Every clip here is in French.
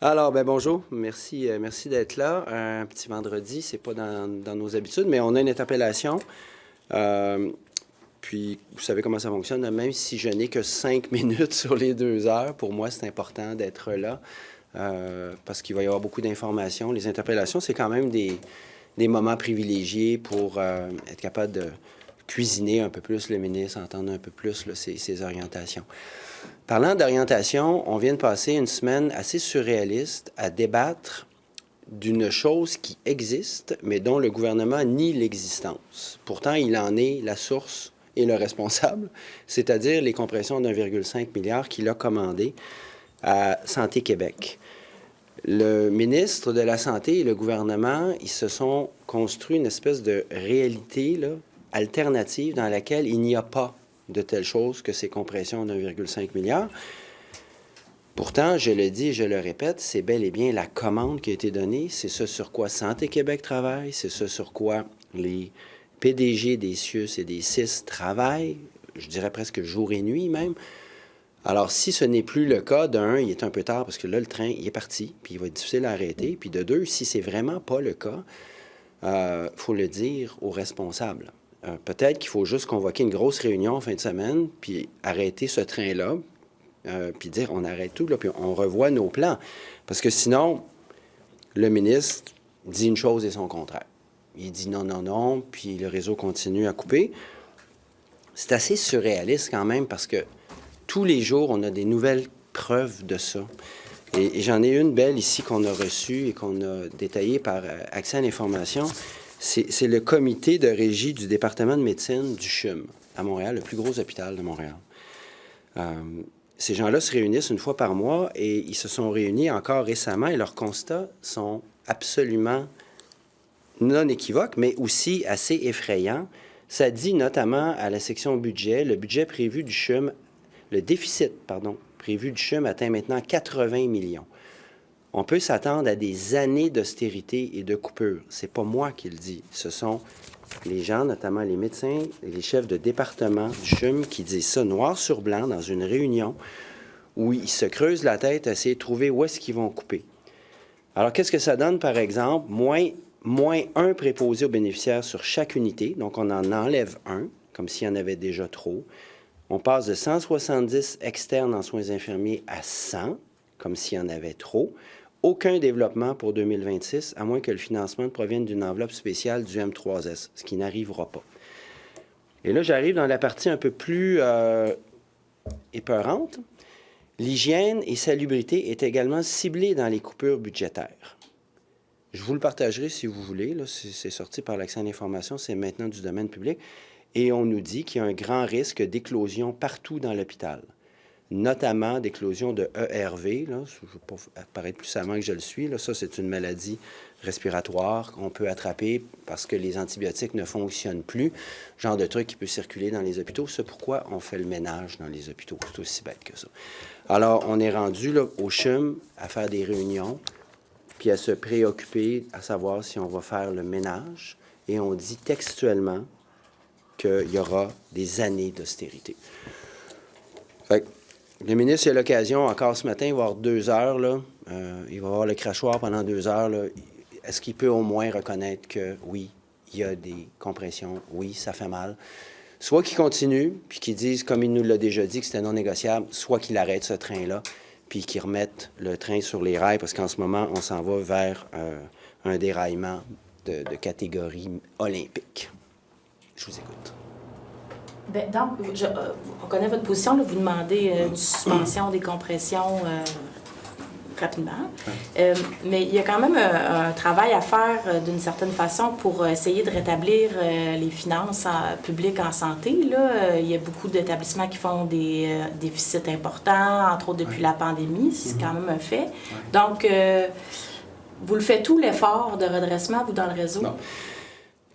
Alors, bonjour. Merci d'être là. Un petit vendredi, c'est pas dans nos habitudes, mais on a une interpellation. Puis, vous savez comment ça fonctionne. Même si je n'ai que 5 minutes sur les 2 heures, pour moi, c'est important d'être là parce qu'il va y avoir beaucoup d'informations. Les interpellations, c'est quand même des moments privilégiés pour être capable de cuisiner un peu plus le ministre, entendre un peu plus là, ses orientations. Parlant d'orientation, on vient de passer une semaine assez surréaliste à débattre d'une chose qui existe, mais dont le gouvernement nie l'existence. Pourtant, il en est la source et le responsable, c'est-à-dire les compressions d'1,5 milliard qu'il a commandées à Santé Québec. Le ministre de la Santé et le gouvernement, ils se sont construits une espèce de réalité là, alternative dans laquelle il n'y a pas de telle chose que ces compressions d'1,5 milliard. Pourtant, je le dis et je le répète, c'est bel et bien la commande qui a été donnée. C'est ce sur quoi Santé Québec travaille, c'est ce sur quoi les PDG des CIUS et des CIS travaillent, je dirais presque jour et nuit même. Alors, si ce n'est plus le cas, d'un, il est un peu tard parce que là, le train, il est parti, puis il va être difficile à arrêter. Puis de deux, si c'est vraiment pas le cas, faut le dire aux responsables. Peut-être qu'il faut juste convoquer une grosse réunion en fin de semaine, puis arrêter ce train-là, puis dire on arrête tout, là, puis on revoit nos plans. Parce que sinon, le ministre dit une chose et son contraire. Il dit non, non, non, puis le réseau continue à couper. C'est assez surréaliste quand même parce que tous les jours, on a des nouvelles preuves de ça. Et j'en ai une belle ici qu'on a reçue et qu'on a détaillée par Accès à l'information. C'est le comité de régie du département de médecine du CHUM à Montréal, le plus gros hôpital de Montréal. Ces gens-là se réunissent une fois par mois et ils se sont réunis encore récemment et leurs constats sont absolument non équivoques, mais aussi assez effrayants. Ça dit notamment à la section budget, le budget prévu du CHUM, le déficit, prévu du CHUM atteint maintenant 80 millions. On peut s'attendre à des années d'austérité et de coupure. C'est pas moi qui le dis. Ce sont les gens, notamment les médecins et les chefs de département du CHUM, qui disent ça noir sur blanc dans une réunion où ils se creusent la tête à essayer de trouver où est-ce qu'ils vont couper. Alors, qu'est-ce que ça donne, par exemple? Moins un préposé aux bénéficiaires sur chaque unité. Donc, on en enlève un, comme s'il y en avait déjà trop. On passe de 170 externes en soins infirmiers à 100, comme s'il y en avait trop. Aucun développement pour 2026, à moins que le financement provienne d'une enveloppe spéciale du M3S, ce qui n'arrivera pas. Et là, j'arrive dans la partie un peu plus épeurante. L'hygiène et salubrité est également ciblée dans les coupures budgétaires. Je vous le partagerai si vous voulez. Là, c'est sorti par l'Accès à l'information, c'est maintenant du domaine public. Et on nous dit qu'il y a un grand risque d'éclosion partout dans l'hôpital, notamment d'éclosion de ERV. Là, je ne veux pas paraître plus savant que je le suis. Là, ça, c'est une maladie respiratoire qu'on peut attraper parce que les antibiotiques ne fonctionnent plus. Genre de truc qui peut circuler dans les hôpitaux. C'est pourquoi on fait le ménage dans les hôpitaux. C'est aussi bête que ça. Alors, on est rendu là, au CHUM à faire des réunions, puis à se préoccuper à savoir si on va faire le ménage. Et on dit textuellement qu'il y aura des années d'austérité. Le ministre, il a l'occasion, encore ce matin, il va avoir 2 heures, là, il va avoir le crachoir pendant 2 heures. Est-ce qu'il peut au moins reconnaître que, oui, il y a des compressions, oui, ça fait mal? Soit qu'il continue, puis qu'il dise, comme il nous l'a déjà dit, que c'était non négociable, soit qu'il arrête ce train-là, puis qu'il remette le train sur les rails, parce qu'en ce moment, on s'en va vers un déraillement de catégorie olympique. Je vous écoute. Bien, donc, on connaît votre position. Là, vous demandez une suspension des compressions rapidement. Mais il y a quand même un travail à faire d'une certaine façon pour essayer de rétablir les finances publiques en santé. Là. Il y a beaucoup d'établissements qui font des déficits importants, entre autres depuis la pandémie. C'est quand même un fait. Donc, vous le faites tout l'effort de redressement, vous, dans le réseau? Non.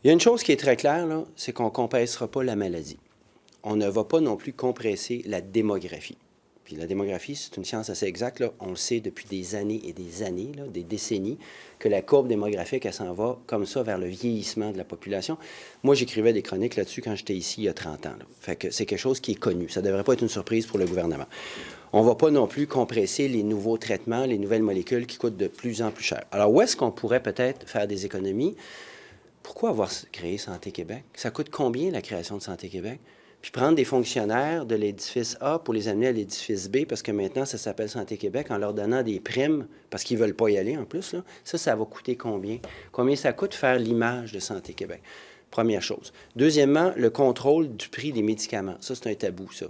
Il y a une chose qui est très claire, là, c'est qu'on ne compressera pas la maladie. On ne va pas non plus compresser la démographie. Puis la démographie, c'est une science assez exacte. Là. On le sait depuis des années et des années, là, des décennies, que la courbe démographique, elle s'en va comme ça vers le vieillissement de la population. Moi, j'écrivais des chroniques là-dessus quand j'étais ici il y a 30 ans. Là. Fait que c'est quelque chose qui est connu. Ça ne devrait pas être une surprise pour le gouvernement. on ne va pas non plus compresser les nouveaux traitements, les nouvelles molécules qui coûtent de plus en plus cher. Alors, où est-ce qu'on pourrait peut-être faire des économies? Pourquoi avoir créé Santé Québec? Ça coûte combien, la création de Santé Québec? Puis prendre des fonctionnaires de l'édifice A pour les amener à l'édifice B, parce que maintenant, ça s'appelle Santé Québec, en leur donnant des primes, parce qu'ils ne veulent pas y aller en plus, là. Ça va coûter combien? Combien ça coûte faire l'image de Santé Québec? Première chose. Deuxièmement, le contrôle du prix des médicaments. Ça, c'est un tabou, ça.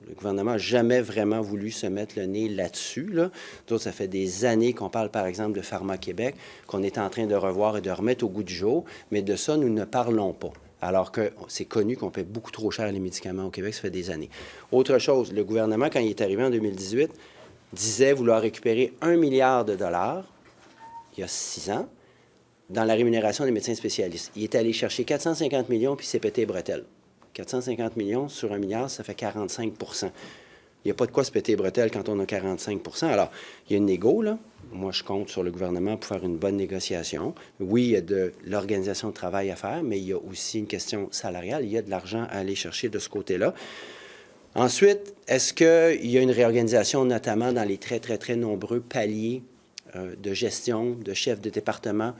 Le gouvernement n'a jamais vraiment voulu se mettre le nez là-dessus. Là. D'autres, ça fait des années qu'on parle, par exemple, de Pharma Québec, qu'on est en train de revoir et de remettre au goût du jour, mais de ça, nous ne parlons pas. Alors que c'est connu qu'on paie beaucoup trop cher les médicaments au Québec, ça fait des années. Autre chose, le gouvernement, quand il est arrivé en 2018, disait vouloir récupérer 1 milliard de dollars, il y a 6 ans, dans la rémunération des médecins spécialistes. Il est allé chercher 450 millions, puis il s'est pété les bretelles. 450 millions sur 1 milliard, ça fait 45 %. Il n'y a pas de quoi se péter les bretelles quand on a 45 %. Alors, il y a une négo, là. Moi, je compte sur le gouvernement pour faire une bonne négociation. Oui, il y a de l'organisation de travail à faire, mais il y a aussi une question salariale. Il y a de l'argent à aller chercher de ce côté-là. Ensuite, est-ce qu'il y a une réorganisation, notamment dans les très, très, très nombreux paliers de gestion, de chefs de département?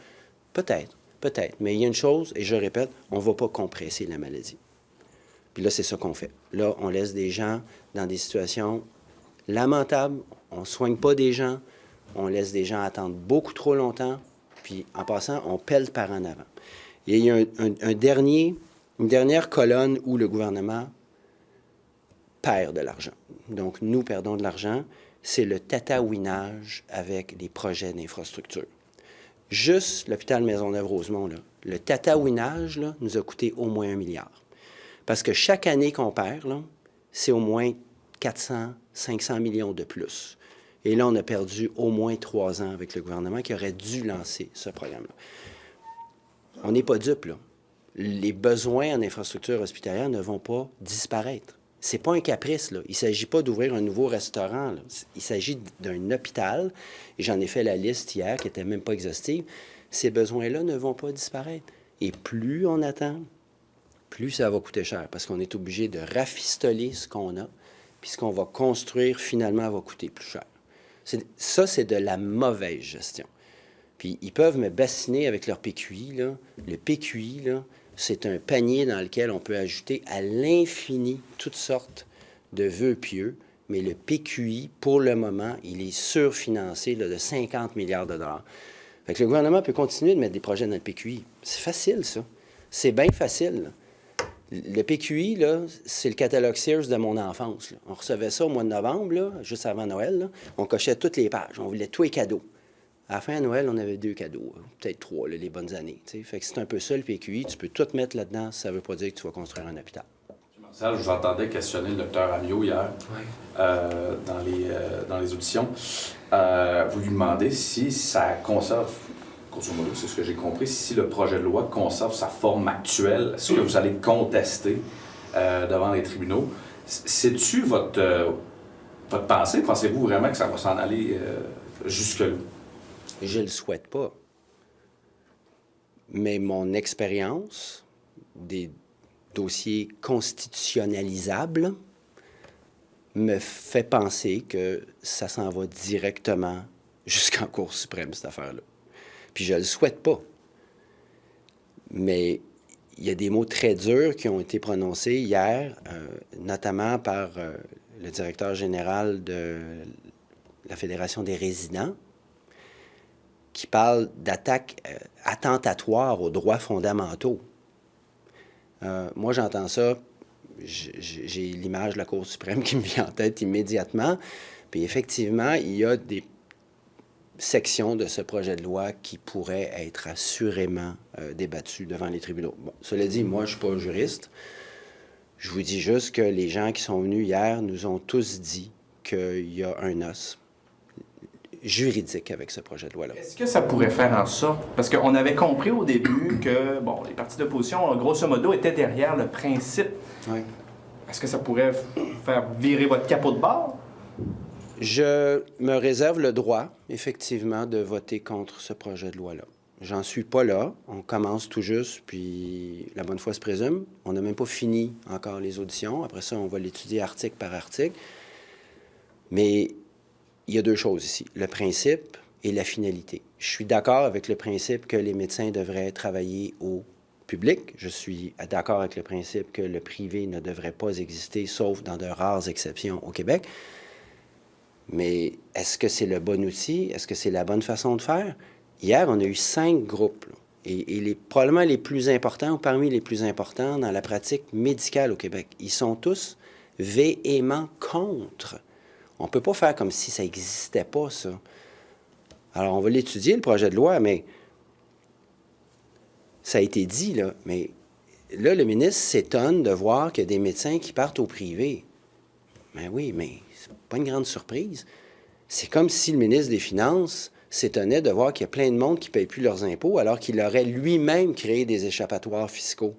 Peut-être, peut-être. Mais il y a une chose, et je répète, on ne va pas compresser la maladie. Puis là, c'est ça qu'on fait. Là, on laisse des gens dans des situations lamentables. On ne soigne pas des gens. On laisse des gens attendre beaucoup trop longtemps. Puis, en passant, on pèle par en avant. Et il y a une dernière colonne où le gouvernement perd de l'argent. Donc, nous perdons de l'argent. C'est le tatouinage avec les projets d'infrastructure. Juste l'hôpital Maisonneuve-Rosemont, là, le tatouinage là, nous a coûté au moins 1 milliard. Parce que chaque année qu'on perd, là, c'est au moins 400, 500 millions de plus. Et là, on a perdu au moins 3 ans avec le gouvernement qui aurait dû lancer ce programme-là. On n'est pas dupes, là. Les besoins en infrastructure hospitalière ne vont pas disparaître. C'est pas un caprice, là. Il ne s'agit pas d'ouvrir un nouveau restaurant, là. Il s'agit d'un hôpital, et j'en ai fait la liste hier, qui n'était même pas exhaustive. Ces besoins-là ne vont pas disparaître. Et plus on attend, plus ça va coûter cher, parce qu'on est obligé de rafistoler ce qu'on a, puis ce qu'on va construire, finalement, va coûter plus cher. Ça, c'est de la mauvaise gestion. Puis ils peuvent me bassiner avec leur PQI, là. Le PQI, là, c'est un panier dans lequel on peut ajouter à l'infini toutes sortes de vœux pieux, mais le PQI, pour le moment, il est surfinancé là, de 50 milliards de dollars. Fait que le gouvernement peut continuer de mettre des projets dans le PQI. C'est facile, ça. C'est bien facile, là. Le PQI, là, c'est le catalogue Sears de mon enfance, là. On recevait ça au mois de novembre, là, juste avant Noël. Là. On cochait toutes les pages. On voulait tous les cadeaux. À la fin de Noël, on avait 2 cadeaux, peut-être 3, là, les bonnes années. T'sais. Fait que c'est un peu ça, le PQI. Tu peux tout mettre là-dedans, ça ne veut pas dire que tu vas construire un hôpital. Marcel, je vous entendais questionner le docteur Amio hier dans les auditions. Vous lui demandez si ça conserve, grosso modo, c'est ce que j'ai compris, si le projet de loi conserve sa forme actuelle, est-ce que vous allez contester devant les tribunaux? C'est-tu votre pensée? Pensez-vous vraiment que ça va s'en aller jusque-là? Je ne le souhaite pas. Mais mon expérience des dossiers constitutionnalisables me fait penser que ça s'en va directement jusqu'en Cour suprême, cette affaire-là. Puis je ne le souhaite pas. Mais il y a des mots très durs qui ont été prononcés hier, notamment par le directeur général de la Fédération des résidents, qui parle d'attaques attentatoires aux droits fondamentaux. Moi, j'entends ça, j'ai l'image de la Cour suprême qui me vient en tête immédiatement. Puis effectivement, il y a des sections de ce projet de loi qui pourraient être assurément débattues devant les tribunaux. Bon, cela dit, moi, je ne suis pas juriste. Je vous dis juste que les gens qui sont venus hier nous ont tous dit qu'il y a un os juridique avec ce projet de loi-là. Est-ce que ça pourrait faire en sorte, parce qu'on avait compris au début que, bon, les partis d'opposition, grosso modo, étaient derrière le principe. Oui. Est-ce que ça pourrait faire virer votre capot de bord? Je me réserve le droit, effectivement, de voter contre ce projet de loi-là. J'en suis pas là. On commence tout juste, puis la bonne foi se présume. On n'a même pas fini encore les auditions. Après ça, on va l'étudier article par article. Mais il y a deux choses ici, le principe et la finalité. Je suis d'accord avec le principe que les médecins devraient travailler au public. Je suis d'accord avec le principe que le privé ne devrait pas exister, sauf dans de rares exceptions au Québec. Mais est-ce que c'est le bon outil? Est-ce que c'est la bonne façon de faire? Hier, on a eu 5 groupes, là, et probablement les plus importants, ou parmi les plus importants dans la pratique médicale au Québec. Ils sont tous véhément contre. On ne peut pas faire comme si ça n'existait pas, ça. Alors, on va l'étudier, le projet de loi, mais ça a été dit, là, mais là, le ministre s'étonne de voir qu'il y a des médecins qui partent au privé. Ben oui, mais c'est pas une grande surprise. C'est comme si le ministre des Finances s'étonnait de voir qu'il y a plein de monde qui ne paye plus leurs impôts alors qu'il aurait lui-même créé des échappatoires fiscaux.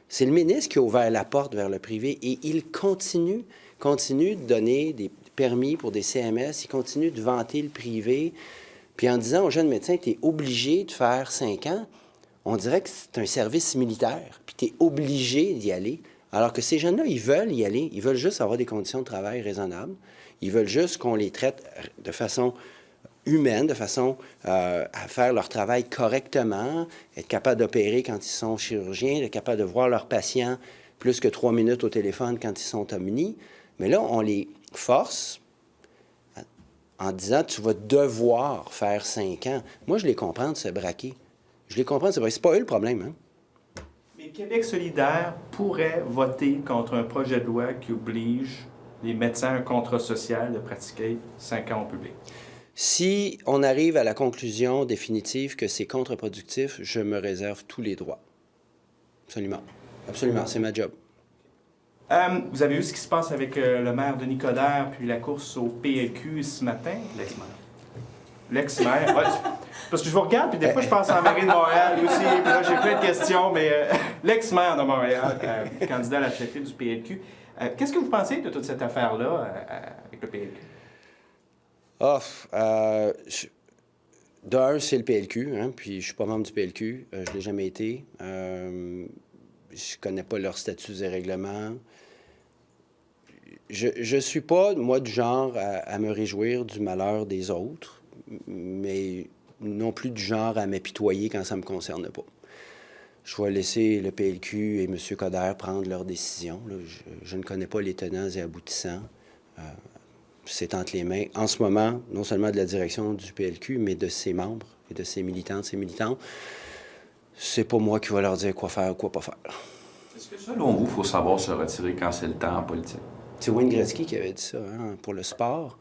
C'est le ministre qui a ouvert la porte vers le privé et il continue de donner des permis pour des CMS, il continue de vanter le privé. Puis en disant aux jeunes médecins, tu es obligé de faire 5 ans, on dirait que c'est un service militaire, puis tu es obligé d'y aller. Alors que ces jeunes-là, ils veulent y aller, ils veulent juste avoir des conditions de travail raisonnables, ils veulent juste qu'on les traite de façon humaine, de façon à faire leur travail correctement, être capable d'opérer quand ils sont chirurgiens, être capable de voir leurs patients plus que 3 minutes au téléphone quand ils sont omnis. Mais là, on les force en disant « tu vas devoir faire 5 ans ». Moi, je les comprends de se braquer. Je les comprends de se braquer. C'est pas eux le problème, hein? Mais Québec solidaire pourrait voter contre un projet de loi qui oblige les médecins à un contrat social de pratiquer 5 ans au public. Si on arrive à la conclusion définitive que c'est contre-productif, je me réserve tous les droits. Absolument. Absolument, c'est ma job. Vous avez vu ce qui se passe avec le maire Denis Coderre puis la course au PLQ ce matin? L'ex-maire. L'ex-maire, ouais. Parce que je vous regarde, puis des fois, je pense à la mairie de Montréal aussi, puis là, j'ai plein de questions, mais l'ex-maire de Montréal, candidat à la chefferie du PLQ. Qu'est-ce que vous pensez de toute cette affaire-là avec le PLQ? D'un, c'est le PLQ, hein, puis je suis pas membre du PLQ, je l'ai jamais été. Je connais pas leur statut et règlements. Je suis pas, moi, du genre à me réjouir du malheur des autres, mais non plus du genre à m'apitoyer quand ça me concerne pas. Je vais laisser le PLQ et M. Coderre prendre leurs décisions. Là. Je ne connais pas les tenants et aboutissants. C'est entre les mains, en ce moment, non seulement de la direction du PLQ, mais de ses membres et de ses militantes, ses militants. C'est pas moi qui va leur dire quoi faire ou quoi pas faire. Est-ce que selon vous, il faut savoir se retirer quand c'est le temps en politique? C'est Wayne Gretzky qui avait dit ça, hein, pour le sport.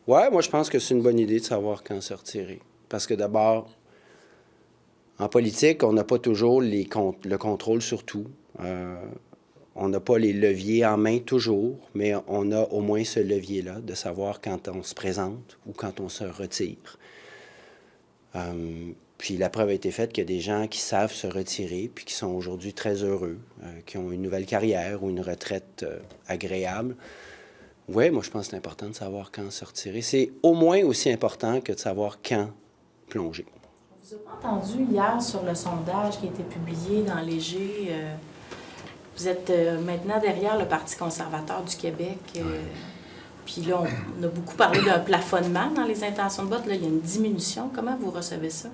Ouais, moi, je pense que c'est une bonne idée de savoir quand se retirer. Parce que d'abord, en politique, on n'a pas toujours le contrôle sur tout. On n'a pas les leviers en main toujours, mais on a au moins ce levier-là de savoir quand on se présente ou quand on se retire. Puis la preuve a été faite qu'il y a des gens qui savent se retirer puis qui sont aujourd'hui très heureux, qui ont une nouvelle carrière ou une retraite agréable. Oui, moi, je pense que c'est important de savoir quand se retirer. C'est au moins aussi important que de savoir quand plonger. On vous a pas entendu hier sur le sondage qui a été publié dans Léger. Vous êtes maintenant derrière le Parti conservateur du Québec. Puis là, on a beaucoup parlé d'un plafonnement dans les intentions de vote. Là, il y a une diminution. Comment vous recevez ça?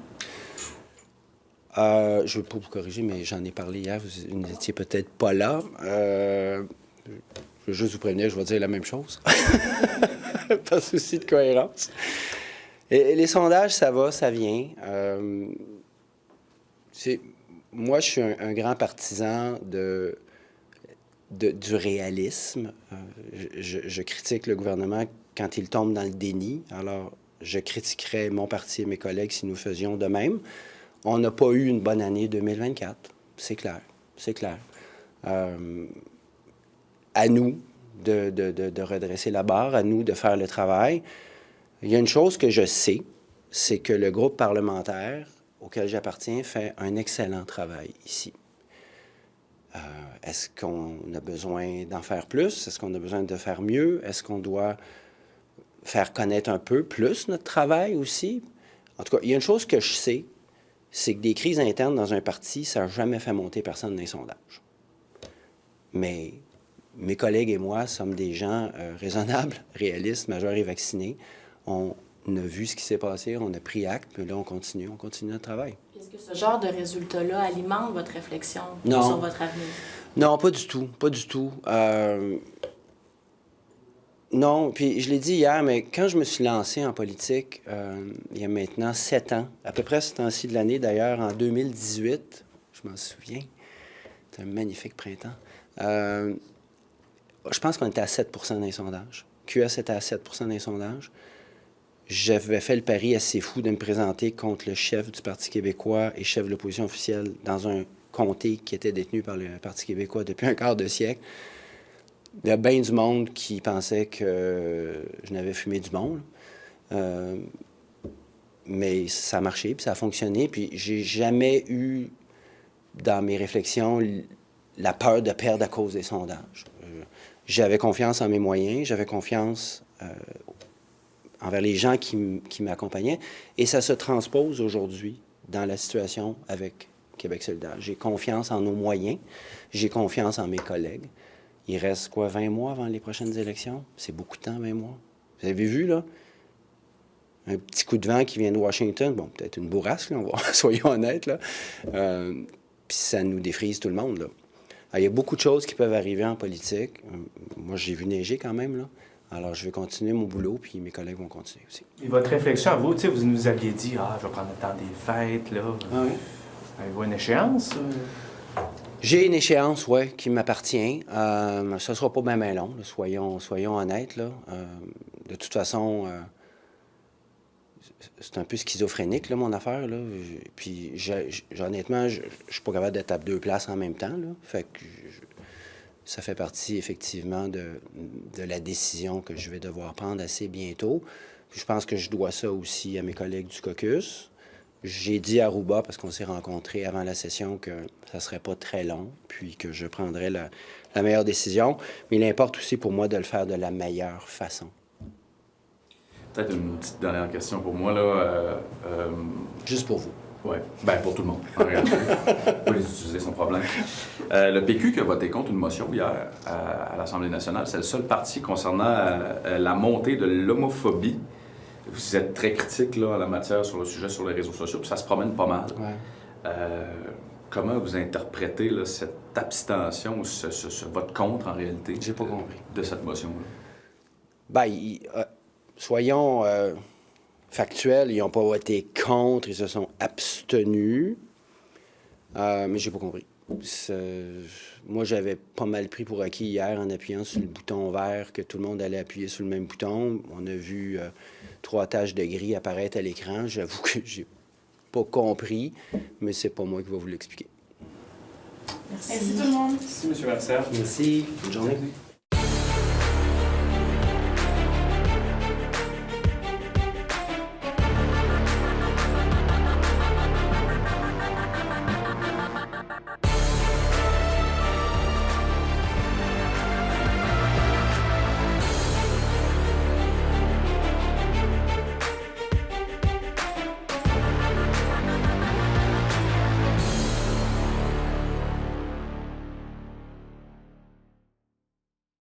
Je ne veux pas vous corriger, mais j'en ai parlé hier. Vous n'étiez peut-être pas là. Je veux juste vous prévenir, je vais dire la même chose. Pas de souci de cohérence. Et les sondages, ça va, ça vient. Moi, je suis un grand partisan du réalisme. Je critique le gouvernement quand il tombe dans le déni. Alors, je critiquerais mon parti et mes collègues si nous faisions de même. On n'a pas eu une bonne année 2024, c'est clair, c'est clair. À nous de redresser la barre, à nous de faire le travail. Il y a une chose que je sais, c'est que le groupe parlementaire auquel j'appartiens fait un excellent travail ici. Est-ce qu'on a besoin d'en faire plus? Est-ce qu'on a besoin de faire mieux? Est-ce qu'on doit faire connaître un peu plus notre travail aussi? En tout cas, il y a une chose que je sais, c'est que des crises internes dans un parti, ça n'a jamais fait monter personne dans les sondages. Mais mes collègues et moi sommes des gens raisonnables, réalistes, majeurs et vaccinés. On a vu ce qui s'est passé, on a pris acte, puis là, on continue notre travail. Est-ce que ce genre de résultat-là alimente votre réflexion Non. sur votre avenir? Non, pas du tout, pas du tout. Non, puis je l'ai dit hier, mais quand je me suis lancé en politique, il y a maintenant 7 ans, à peu près ce temps-ci de l'année d'ailleurs, en 2018, je m'en souviens, c'était un magnifique printemps, je pense qu'on était à 7 % des sondages. QS était à 7 % des sondages. J'avais fait le pari assez fou de me présenter contre le chef du Parti québécois et chef de l'opposition officielle dans un comté qui était détenu par le Parti québécois depuis un quart de siècle. Il y a bien du monde qui pensait que je n'avais fumé du monde. Mais ça a marché, puis ça a fonctionné. Puis j'ai jamais eu, dans mes réflexions, la peur de perdre à cause des sondages. J'avais confiance en mes moyens, j'avais confiance envers les gens qui m'accompagnaient. Et ça se transpose aujourd'hui dans la situation avec Québec solidaire. J'ai confiance en nos moyens, j'ai confiance en mes collègues. Il reste, 20 mois avant les prochaines élections? C'est beaucoup de temps, 20 mois. Vous avez vu, là? Un petit coup de vent qui vient de Washington. Bon, peut-être une bourrasque, là, soyons honnêtes, là. Puis ça nous défrise tout le monde, là. Alors, il y a beaucoup de choses qui peuvent arriver en politique. Moi, j'ai vu neiger quand même, là. Alors, je vais continuer mon boulot, puis mes collègues vont continuer aussi. Et votre réflexion à vous, vous nous aviez dit, je vais prendre le temps des fêtes, là. Ah oui? Avez-vous une échéance? J'ai une échéance, oui, qui m'appartient. Ça ne sera pas bien long, là, soyons honnêtes, là. De toute façon, c'est un peu schizophrénique, là, mon affaire, là. Puis, honnêtement, je ne suis pas capable d'être à 2 places en même temps, là. Fait que ça fait partie, effectivement, de la décision que je vais devoir prendre assez bientôt. Puis je pense que je dois ça aussi à mes collègues du caucus. J'ai dit à Rouba, parce qu'on s'est rencontrés avant la session, que ça ne serait pas très long, puis que je prendrais la meilleure décision. Mais il importe aussi pour moi de le faire de la meilleure façon. Peut-être une petite dernière question pour moi, là. Juste pour vous. Oui, bien pour tout le monde, en réalité. Vous pouvez les utiliser sans problème. Le PQ qui a voté contre une motion hier à l'Assemblée nationale, c'est le seul parti concernant la montée de l'homophobie. Vous êtes très critique là, en la matière sur le sujet sur les réseaux sociaux, puis ça se promène pas mal. Ouais. Comment vous interprétez là, cette abstention ou ce vote contre, en réalité, J'ai pas compris. De cette motion-là? Bien, soyons factuels, ils n'ont pas voté contre, ils se sont abstenus. Mais j'ai pas compris. Moi, j'avais pas mal pris pour acquis hier en appuyant sur le bouton vert que tout le monde allait appuyer sur le même bouton. On a vu 3 taches de gris apparaître à l'écran. J'avoue que j'ai pas compris, mais c'est pas moi qui vais vous l'expliquer. Merci. Merci tout le monde. Merci, M. Marcel. Merci. Bonne journée.